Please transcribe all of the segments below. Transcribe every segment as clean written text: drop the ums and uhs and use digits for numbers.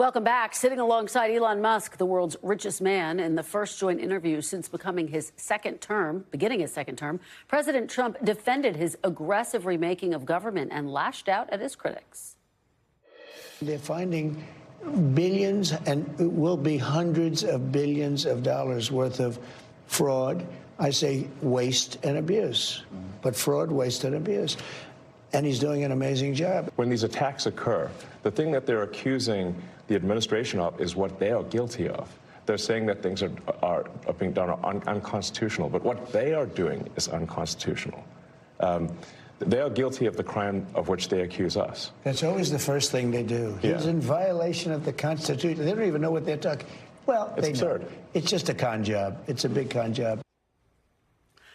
Welcome back. Sitting alongside Elon Musk, the world's richest man, in the first joint interview since beginning his second term, President Trump defended his aggressive remaking of government and lashed out at his critics. They're finding billions and it will be hundreds of billions of dollars worth of fraud. I say waste and abuse, but fraud, waste, and abuse. And he's doing an amazing job. When these attacks occur, the thing that they're accusing the administration of is what they are guilty of. They're saying that things are being done unconstitutional, but what they are doing is unconstitutional. They are guilty of the crime of which they accuse us. That's always the first thing they do. He's in violation of the Constitution. They don't even know what they're talking. Well, it's absurd. It's just a con job. It's a big con job.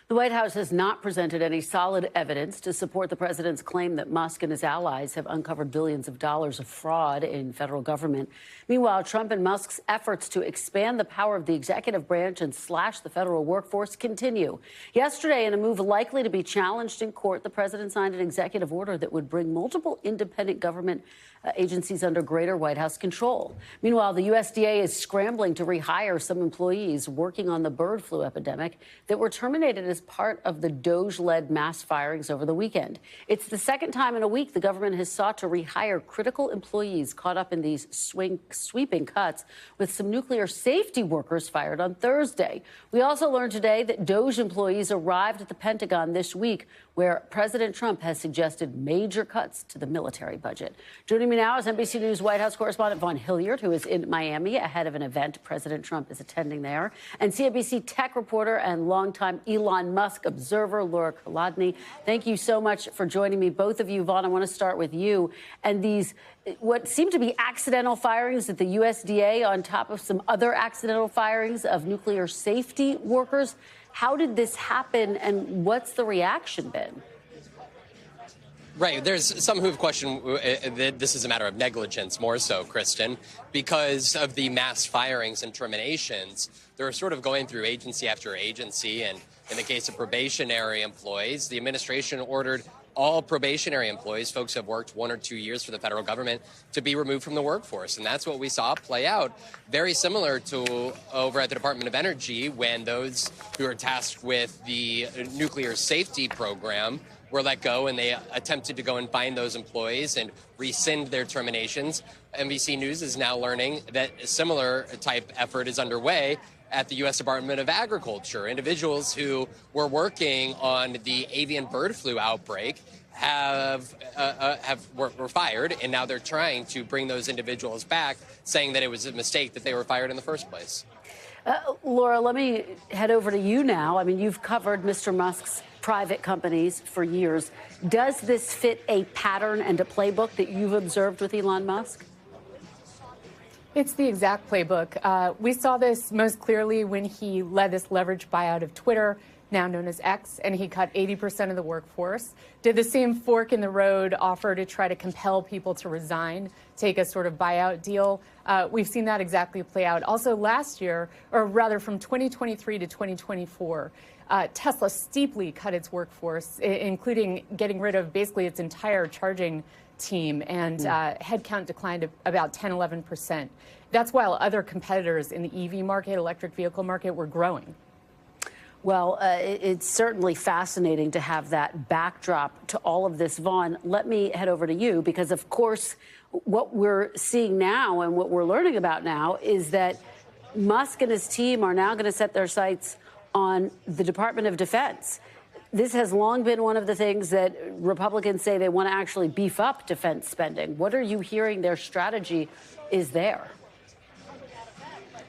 The White House has not presented any solid evidence to support the president's claim that Musk and his allies have uncovered billions of dollars of fraud in federal government. Meanwhile, Trump and Musk's efforts to expand the power of the executive branch and slash the federal workforce continue. Yesterday, in a move likely to be challenged in court, the president signed an executive order that would bring multiple independent government agencies under greater White House control. Meanwhile, the USDA is scrambling to rehire some employees working on the bird flu epidemic that were terminated as part of the DOGE-led mass firings over the weekend. It's the second time in a week the government has sought to rehire critical employees caught up in these sweeping cuts, with some nuclear safety workers fired on Thursday. We also learned today that DOGE employees arrived at the Pentagon this week, where President Trump has suggested major cuts to the military budget. Joining me now is NBC News White House correspondent Vaughn Hilliard, who is in Miami ahead of an event President Trump is attending there, and CNBC tech reporter and longtime Elon Musk observer Laura Kolodny. Thank you so much for joining me, both of you. Vaughn, I want to start with you. And these, what seem to be accidental firings at the USDA on top of some other accidental firings of nuclear safety workers. How did this happen, and what's the reaction been? Right. There's some who've questioned that this is a matter of negligence, more so, Kristen, because of the mass firings and terminations. They're sort of going through agency after agency. And in the case of probationary employees, the administration ordered all probationary employees, folks who have worked 1 or 2 years for the federal government, to be removed from the workforce. And that's what we saw play out, very similar to over at the Department of Energy, when those who are tasked with the nuclear safety program were let go, and they attempted to go and find those employees and rescind their terminations. NBC News is now learning that a similar type effort is underway at the U.S. Department of Agriculture. Individuals who were working on the avian bird flu outbreak were fired, and now they're trying to bring those individuals back, saying that it was a mistake that they were fired in the first place. Laura, let me head over to you now. I mean, you've covered Mr. Musk's private companies for years. Does this fit a pattern and a playbook that you've observed with Elon Musk? It's the exact playbook. We saw this most clearly when he led this leverage buyout of Twitter, now known as X, and he cut 80% of the workforce. Did the same fork in the road offer to try to compel people to resign, take a sort of buyout deal. We've seen that exactly play out. Also last year, or rather from 2023 to 2024, Tesla steeply cut its workforce, including getting rid of basically its entire charging team, and headcount declined about 10-11%. That's while other competitors in the EV market, electric vehicle market, were growing. Well, it's certainly fascinating to have that backdrop to all of this. Vaughn, let me head over to you, because, of course, what we're seeing now and what we're learning about now is that Musk and his team are now going to set their sights on the Department of Defense. This has long been one of the things that Republicans say they want to actually beef up defense spending. What are you hearing their strategy is there?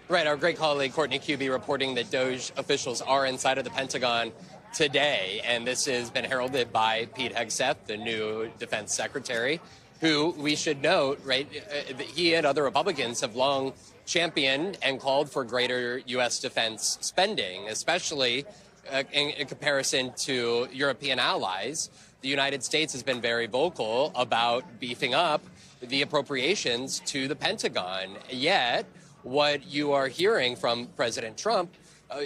Right. Our great colleague Courtney Cuby reporting that DOGE officials are inside of the Pentagon today. And this has been heralded by Pete Hegseth, the new defense secretary, who we should note, right, he and other Republicans have long championed and called for greater U.S. defense spending, especially in comparison to European allies. The United States has been very vocal about beefing up the appropriations to the Pentagon. Yet, what you are hearing from President Trump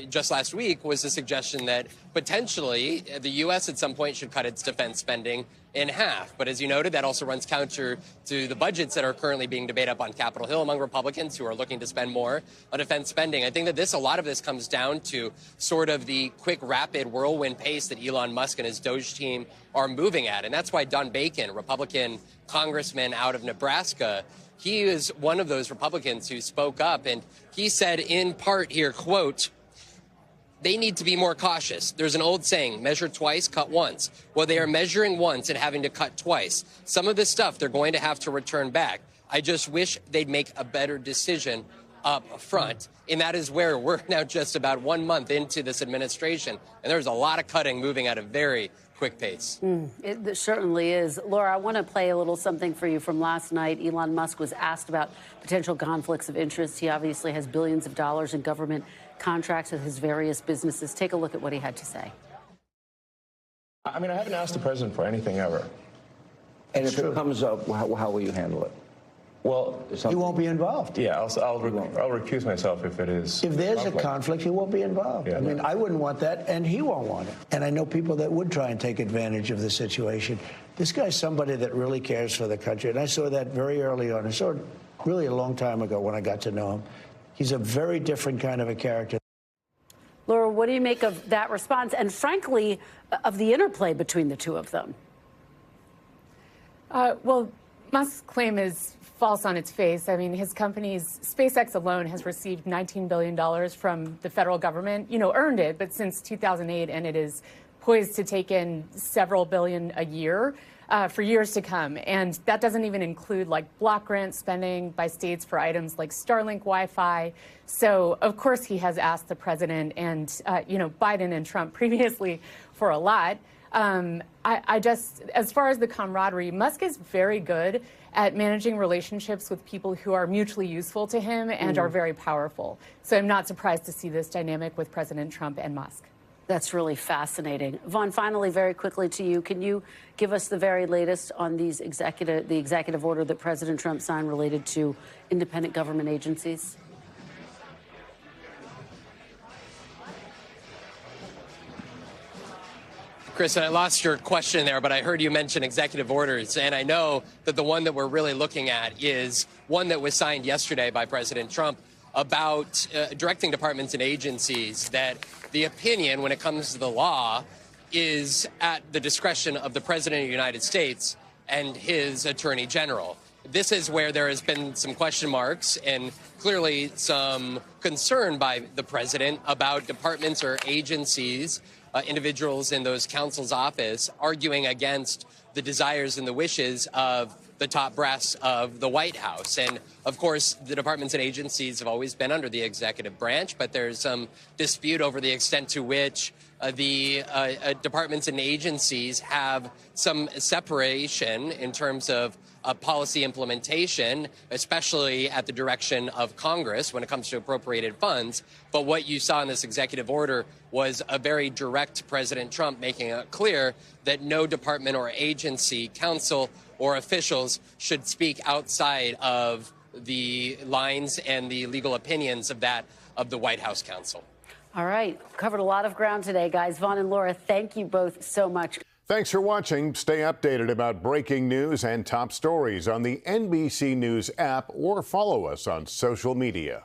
just last week was the suggestion that potentially the U.S. at some point should cut its defense spending in half. But as you noted, that also runs counter to the budgets that are currently being debated up on Capitol Hill among Republicans who are looking to spend more on defense spending. I think that a lot of this comes down to sort of the quick, rapid whirlwind pace that Elon Musk and his DOGE team are moving at. And that's why Don Bacon, Republican congressman out of Nebraska, he is one of those Republicans who spoke up, and he said in part here, quote, "They need to be more cautious. There's an old saying, measure twice, cut once. Well, they are measuring once and having to cut twice. Some of this stuff they're going to have to return back. I just wish they'd make a better decision up front." And that is where we're now just about 1 month into this administration. And there's a lot of cutting moving at a very quick pace. It certainly is. Laura, I want to play a little something for you from last night. Elon Musk was asked about potential conflicts of interest. He obviously has billions of dollars in government contracts with his various businesses. Take a look at what he had to say. I mean, I haven't asked the president for anything ever. And if it comes up, how will you handle it? Well, He won't be involved. yeah, I'll recuse myself if it is. If there's a conflict, he won't be involved. Yeah. I mean, I wouldn't want that, and he won't want it. And I know people that would try and take advantage of the situation. This guy's somebody that really cares for the country, and I saw that very early on. I saw it really a long time ago when I got to know him. He's a very different kind of a character. Laura, what do you make of that response and, frankly, of the interplay between the two of them? Well, Musk's claim is false on its face. I mean, his company's SpaceX alone has received $19 billion from the federal government, earned it, but since 2008, and it is poised to take in several billion a year for years to come. And that doesn't even include block grant spending by states for items like Starlink Wi-Fi. So, of course, he has asked the president and, Biden and Trump previously for a lot. As far as the camaraderie, Musk is very good at managing relationships with people who are mutually useful to him and are very powerful. So I'm not surprised to see this dynamic with President Trump and Musk. That's really fascinating. Vaughn, finally, very quickly to you, can you give us the very latest on the executive order that President Trump signed related to independent government agencies? Chris, I lost your question there, but I heard you mention executive orders, and I know that the one that we're really looking at is one that was signed yesterday by President Trump about directing departments and agencies that the opinion, when it comes to the law, is at the discretion of the President of the United States and his Attorney General. This is where there has been some question marks and clearly some concern by the president about departments or agencies, individuals in those counsel's office arguing against the desires and the wishes of the top brass of the White House. And of course, the departments and agencies have always been under the executive branch, but there's some dispute over the extent to which the departments and agencies have some separation in terms of policy implementation, especially at the direction of Congress when it comes to appropriated funds. But what you saw in this executive order was a very direct President Trump making it clear that no department or agency, council, or officials should speak outside of the lines and the legal opinions of the White House counsel. All right. Covered a lot of ground today, guys. Vaughn and Laura, thank you both so much. Thanks for watching. Stay updated about breaking news and top stories on the NBC News app or follow us on social media.